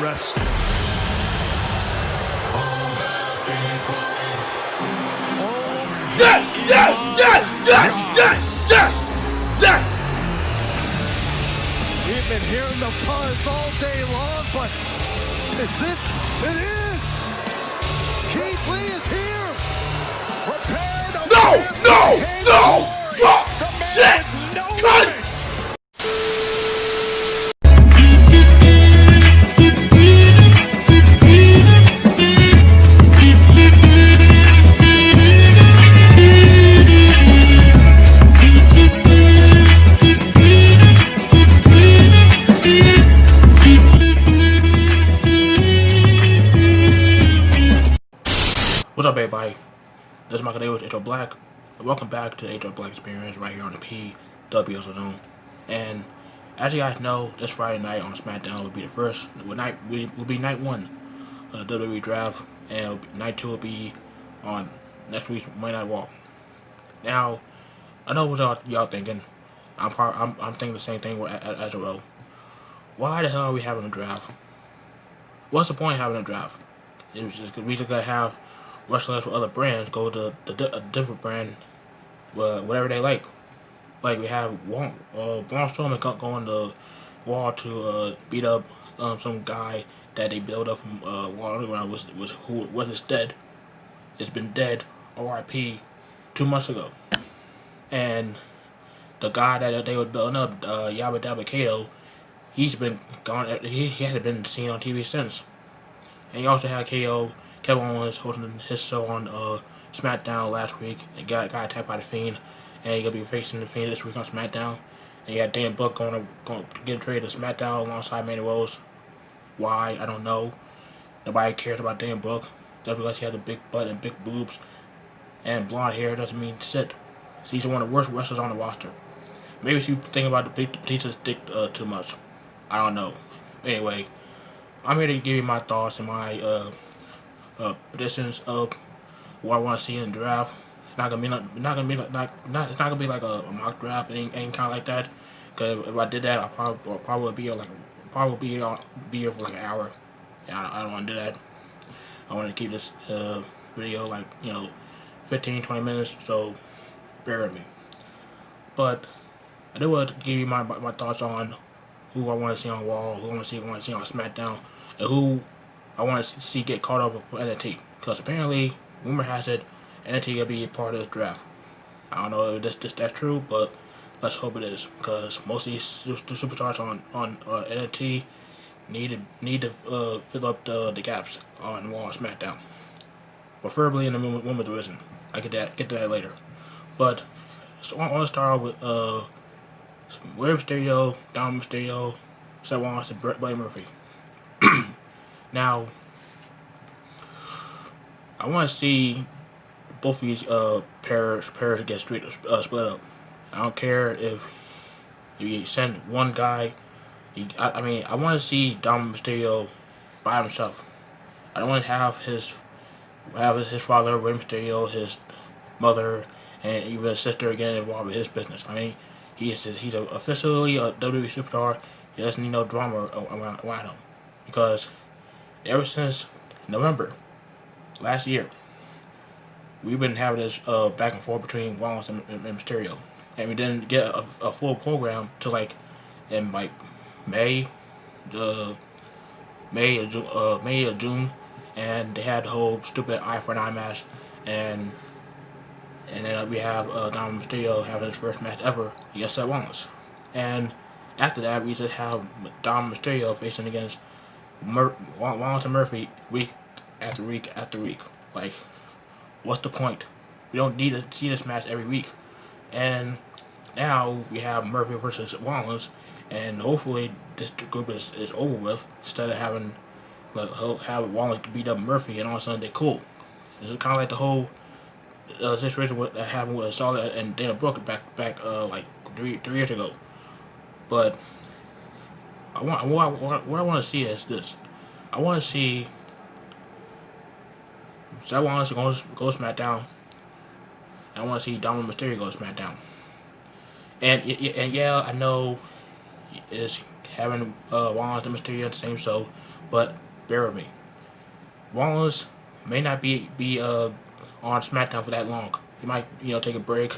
wrestling. Yes, yes, yes, yes, yes, yes, yes. We've been hearing the buzz all day long, but is this? It is. Keith Lee is here. Prepare to No, fuck, shit, cut. What's up, everybody? This is Michael Day with H.O. Black, and welcome back to the H.O. Black Experience right here on the PW Zone. And as you guys know, this Friday night on SmackDown will be the first. Will be night one of the WWE draft, and night two will be on next week's Monday Night Raw. Now, I know what y'all thinking. I'm thinking the same thing as well. Why the hell are we having a draft? What's the point of having a draft? It's just we just gotta have wrestlers with other brands go to a different brand, whatever they like. Like we have Braun Strowman going to Raw to beat up some guy that they built up from Raw Underground, who was dead. It's been dead, R.I.P. 2 months ago. And the guy that they were building up, Yabba Dabba Kato, he's been gone. He hasn't been seen on TV since. And you also had Kevin Owens hosting his show on SmackDown last week and got attacked by the Fiend, and he's gonna be facing the Fiend this week on SmackDown. And you got Dan Buck going to get traded to SmackDown alongside Mandy Rose. Why? I don't know. Nobody cares about Dan Buck. Just because he has a big butt and big boobs and blonde hair doesn't mean shit. So he's one of the worst wrestlers on the roster. Maybe you think about the Batista's dick too much. I don't know. Anyway, I'm here to give you my thoughts and my predictions of what I want to see in the draft. It's not gonna be like a mock draft, ain't kind of like that. Cause if I did that, I probably be here for like an hour. And I don't want to do that. I want to keep this video like 15-20 minutes. So bear with me. But I do want to give you my thoughts on who I want to see on Raw, who I want to see on SmackDown, and who I want to see get caught up with NXT. Because apparently, rumor has it, NXT will be a part of this draft. I don't know if that's true, but let's hope it is. Because most of these superstars on NXT need to fill up the gaps on Raw and SmackDown. Preferably in the women's division. I get to that later. But so I want to start off with Rey Mysterio, Dominic Mysterio, Seth Rollins, and Buddy Murphy. Now, I want to see both of these pairs get split up. I don't care if you send one guy. I want to see Dominic Mysterio by himself. I don't want to have his father, Rey Mysterio, his mother, and even his sister getting involved with his business. I mean, he's officially a WWE superstar. He doesn't need no drama around him, because ever since November last year, we've been having this back and forth between Rollins and Mysterio, and we didn't get a full program till like in like May or June, and they had the whole stupid eye for an eye match, and then we have Dominic Mysterio having his first match ever against Seth Rollins, and after that we just have Dominic Mysterio facing against Rollins and Murphy week after week after week. Like, what's the point? We don't need to see this match every week. And now we have Murphy versus Rollins, and hopefully this group is over with, instead of having Rollins beat up Murphy and all of a sudden they're cool. This is kind of like the whole situation that happened with Charlotte and Dana Brooke back like three years ago. But what I want to see is this. I want to see Seth Rollins go SmackDown. I want to see Dominic Mysterio go SmackDown. And yeah, I know it's having Rollins and Mysterio in the same show, but bear with me. Rollins may not be on SmackDown for that long. He might take a break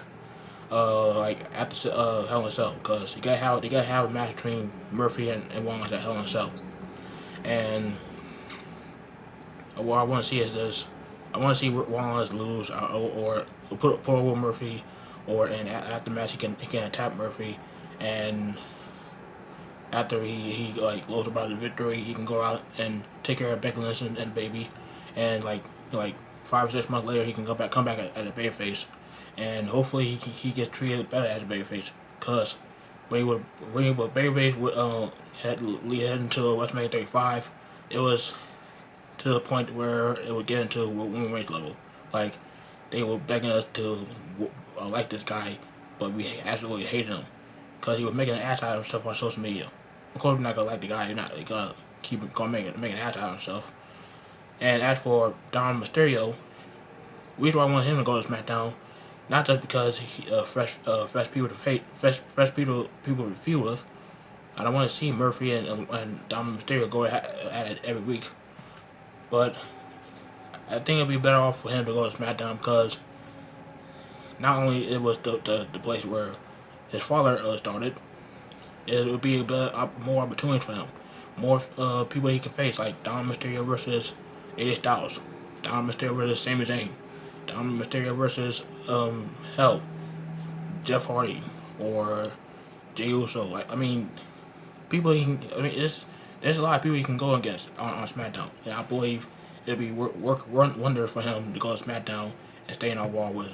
like after Hell in a Cell, because you gotta have a match between Murphy and Rollins at Hell in a Cell. And what I want to see is this: I want to see Rollins lose or put over Murphy, or and after the match he can attack Murphy, and after he like blows about the victory, he can go out and take care of Becky Lynch and Baby, and like 5 or 6 months later he can come back at a babyface, and hopefully he gets treated better as a babyface, cause when he was babyface had led into WrestleMania 35, it was to the point where it would get into women's race level. Like, they were begging us to like this guy, but we absolutely hated him because he was making an ass out of himself on social media. Of course, we're not gonna like the guy. You're not gonna keep going making an ass out of himself. And as for Dom Mysterio, the reason why I want him to go to SmackDown, not just because he fresh people to feud with. I don't want to see Murphy and Dom Mysterio go at it every week. But I think it'd be better off for him to go to SmackDown, because not only it was the place where his father started, it would be more opportunities for him. More people he can face, like Dom Mysterio versus AJ Styles, Dom Mysterio versus Sami Zayn, Dom Mysterio versus hell, Jeff Hardy, or Jey Uso. Like, I mean, there's a lot of people he can go against on SmackDown, and I believe it'll be work wonder for him to go to SmackDown and stay in our wall with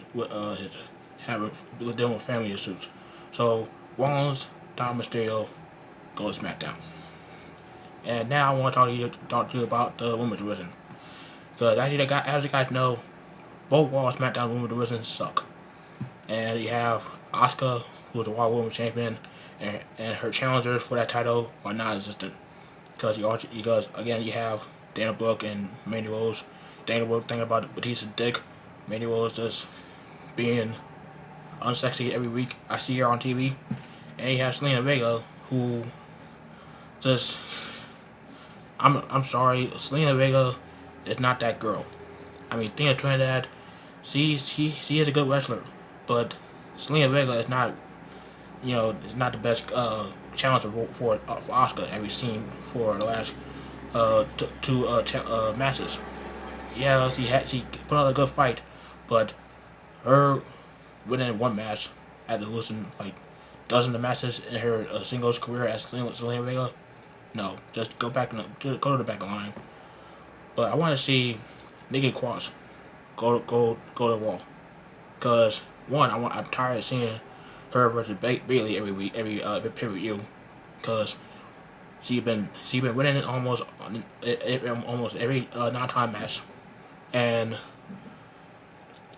dealing with family issues. So Rollins, Dom Mysterio, go to SmackDown. And now I want to talk to you about the women's division, because as you guys know, both Raw and SmackDown women's divisions suck. And you have Asuka, who's the Raw Women's Champion, and her challengers for that title are non-existent. Because again, you have Dana Brooke and Mandy Rose. Dana Brooke thinking about Batista's dick. Mandy Rose just being unsexy every week. I see her on TV. And you have Selena Vega, who just, I'm sorry, Selena Vega is not that girl. I mean, Tina Trinidad, she is a good wrestler, but Selena Vega is not, is not the best challenger for Asuka that we've seen for the last two matches. Yeah, she put on a good fight, but her winning one match after losing like dozens of matches in her singles career as Selena Vega, no, just go to the back of the line. But I want to see Nikki Cross go to the Wall, because one, I'm tired of seeing her versus Bayley every week, every pay-per-view, because she's been winning almost every non-time match, and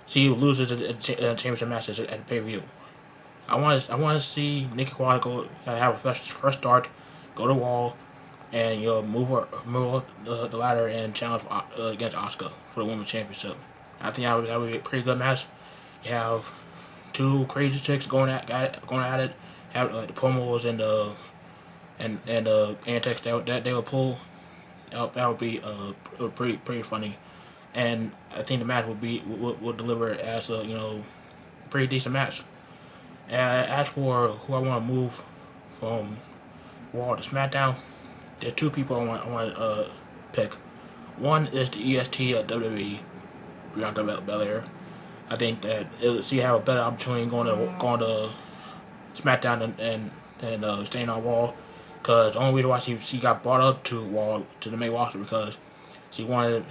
she loses the championship matches at the pay-per-view. I want to see Nikki Cross go have a fresh start, go to Wall, and move the ladder and challenge against Asuka for the women's championship. I think that would be a pretty good match. You have two crazy chicks going at it. Have like the promos and antics that they would pull. That would be pretty funny, and I think the match will deliver as a pretty decent match. As for who I want to move from Raw to SmackDown, there's two people I want to pick. One is the EST of WWE, Bianca Belair. I think that she have a better opportunity going to SmackDown and staying on Raw, because the only reason why she got brought up to Raw to the main roster, because they wanted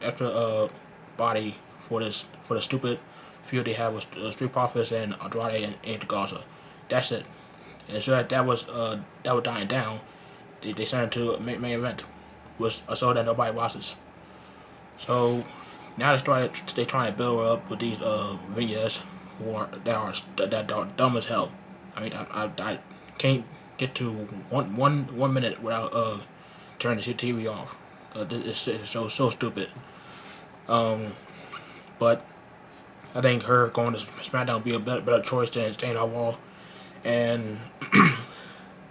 extra body for the stupid feud they have with Street Profits and Andrade and Gaza. That's it. And so that was dying down. They sent it to a main event, so that nobody watches. So now they trying to build her up with these vignettes that are dumb as hell. I mean, I can't get to one minute without turning the TV off. It's so stupid. But I think her going to SmackDown would be a better choice than staying on Raw. And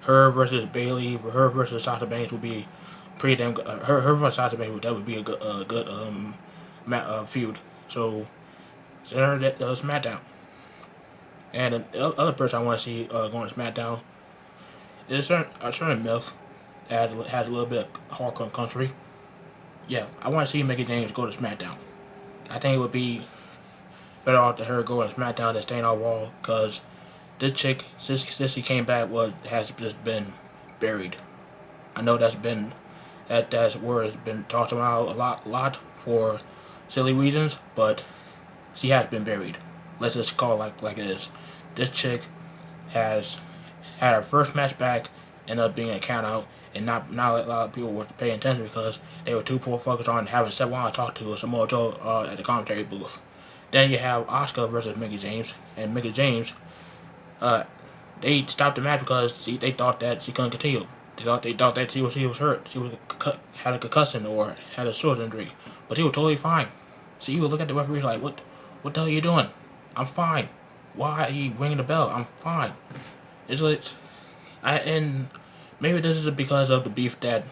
her versus Bailey, her versus Sasha Banks would be pretty damn good. Her versus Sasha Banks, that would be a good feud. So send her that SmackDown. And the other person I want to see going to SmackDown is a certain myth that has a little bit of hardcore country. Yeah, I want to see Mickie James go to SmackDown. I think it would be better off to her going to SmackDown than staying on Raw, because this chick, since she came back, has just been buried. I know that's word has been talked about a lot for silly reasons, but she has been buried. Let's just call it like it is. This chick has had her first match back, ended up being a count out, and not a lot of people were paying attention because they were too poor focused on having someone to talk to Samoa Joe at the commentary booth. Then you have Asuka versus Mickie James, and Mickie James, they stopped the match because they thought that she couldn't continue. They thought that she was hurt. She had a concussion or had a shoulder injury, but she was totally fine. So you would look at the referee like, what the hell are you doing? I'm fine. Why are you ringing the bell? I'm fine. It's like, and maybe this is because of the beef that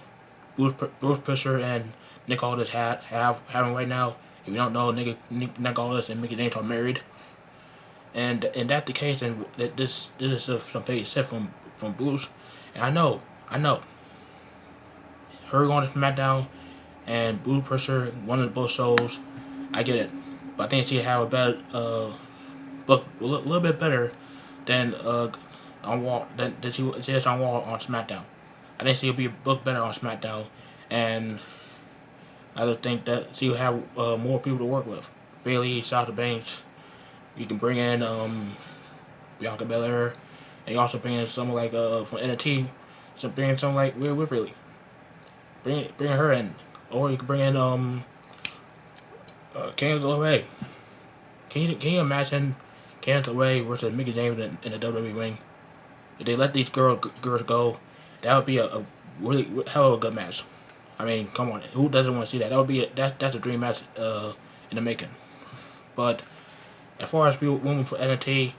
Bruce Prichard and Nick Aldis having right now. If you don't know, Nick Aldis and Mickie James are married, and that's the case. And this is some pay set from Bruce, and I know, her going to SmackDown and Bruce Prichard winning both shows, I get it, but I think she have a better look a little bit better than on Raw than she is on Raw on SmackDown. I think she'll be booked better on SmackDown, and I just think that she'll have more people to work with. Bailey, Sasha Banks. You can bring in Bianca Belair, and you also bring in someone like from NXT. So bring in someone like Rhea Ripley. Bring her in, or you can bring in Candice LeRae. Can you imagine Candice LeRae versus Mickie James in the WWE ring? If they let these girls go, that would be a really hell of a good match. I mean, come on, who doesn't want to see that? That would be that's a dream match in the making. But as far as women for NXT,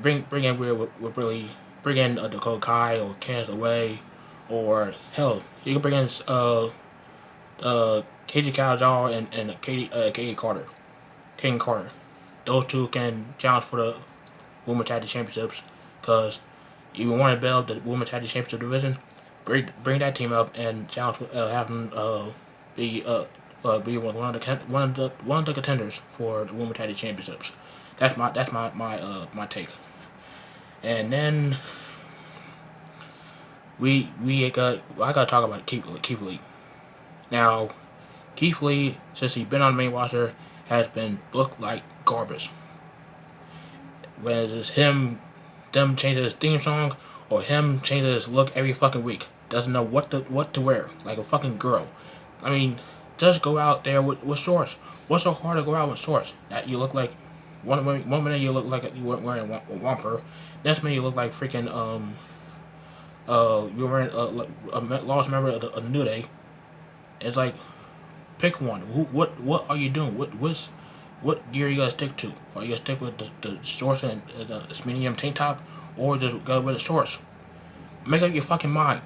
bring in Rhea Ripley, bring in Dakota Kai or Candice LeRae, or hell, you can bring in KJ Kalajar and Katie Carter. King Carter. Those two can challenge for the Women's Tag Team Championships, because you want to build the Women's Tag Team Championship division, bring that team up and challenge, have them be one of the contenders for the Women's Tag Team Championships. That's my take. And then I gotta talk about Keith Lee. Now, Keith Lee, since he's been on the main roster, has been booked like garbage. Whether it's them changing his theme song or him changing his look every fucking week, doesn't know what to wear, like a fucking girl. I mean, just go out there with shorts. What's so hard to go out with shorts? That you look like one minute you look like you weren't wearing a romper, next minute you look like freaking you're wearing a lost member of the New Day. It's like, pick one. What are you doing? What gear you gonna stick to? Are you gonna stick with the shorts and the medium tank top, or just go with the shorts? Make up your fucking mind.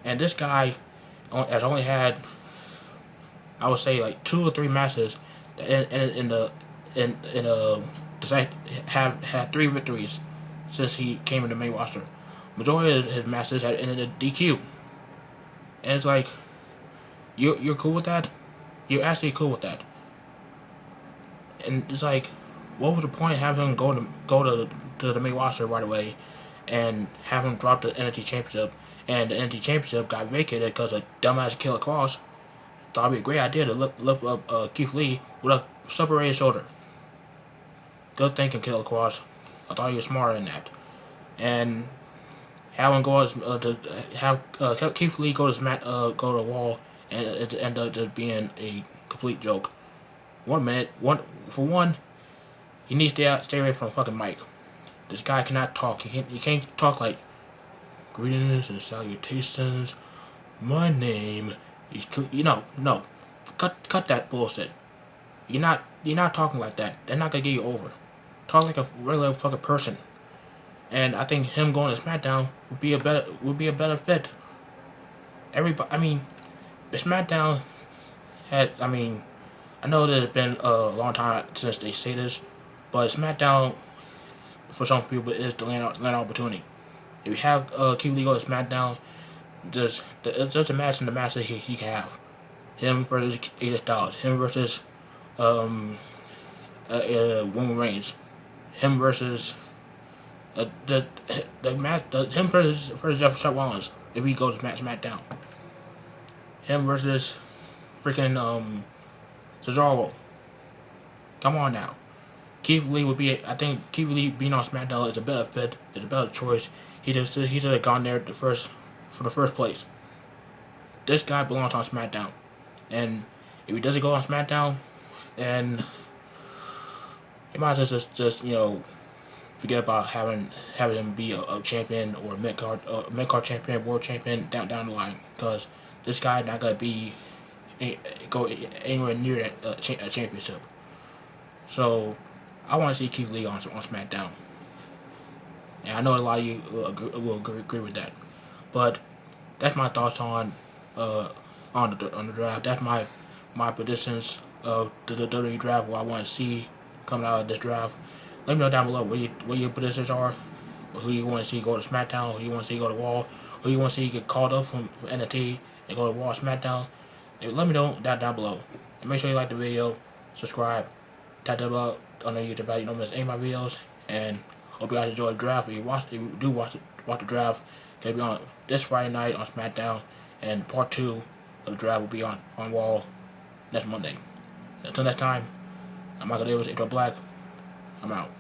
And this guy has only had, I would say, like 2 or 3 matches, have had 3 victories since he came in the main roster. Majority of his matches had ended in DQ. And it's like, you're cool with that? You're actually cool with that? And it's like, what was the point of having him go to the main roster right away and have him drop the NXT Championship? And the NXT Championship got vacated because of dumbass Killer Cross. Thought it'd be a great idea to lift up Keith Lee with a separated shoulder. Good thinking, Killer Cross. I thought you were smarter than that. And have him go to have Keith Lee go to the wall, and it end up just being a complete joke. 1 minute, for one, he needs to stay away from fucking Mike. This guy cannot talk. He can't talk like, greetings and salutations. My name is no. Cut that bullshit. You're not talking like that. They're not gonna get you over. Talk like a regular fucking person. and I think him going to SmackDown would be a better fit. Everybody, I mean, the SmackDown had, I mean, I know that it's been a long time since they say this, but SmackDown for some people is the land opportunity. If you have Keith Lee go to SmackDown, it's just a match in the match that he can have. Him versus AJ Styles, him versus um, Roman Reigns, him versus the match, him versus Jeff Rollins if he goes to SmackDown, him versus freaking Cesaro. Come on now. Keith Lee would be. I think Keith Lee being on SmackDown is a better fit. Is a better choice. He should have gone there for the first place. This guy belongs on SmackDown, and if he doesn't go on SmackDown, then he might just forget about having him be a champion or a mid card champion, world champion down the line, because this guy not gonna go anywhere near that championship. So I want to see Keith Lee on SmackDown, and I know a lot of you will agree with that. But that's my thoughts on the draft. That's my predictions of the WWE draft. What I want to see coming out of this draft. Let me know down below what your predictions are. Who you want to see go to SmackDown? Who you want to see go to Raw? Who you want to see get called up from NXT and go to Raw, SmackDown? And let me know down below. And make sure you like the video, subscribe, tap that bell on the YouTube so you don't miss any of my videos. And hope you guys enjoy the draft. If you do watch the draft, it's gonna be on this Friday night on SmackDown, and part 2 of the draft will be on Raw next Monday. Until next time, I'm Michael Davis, AEW Black. I'm out.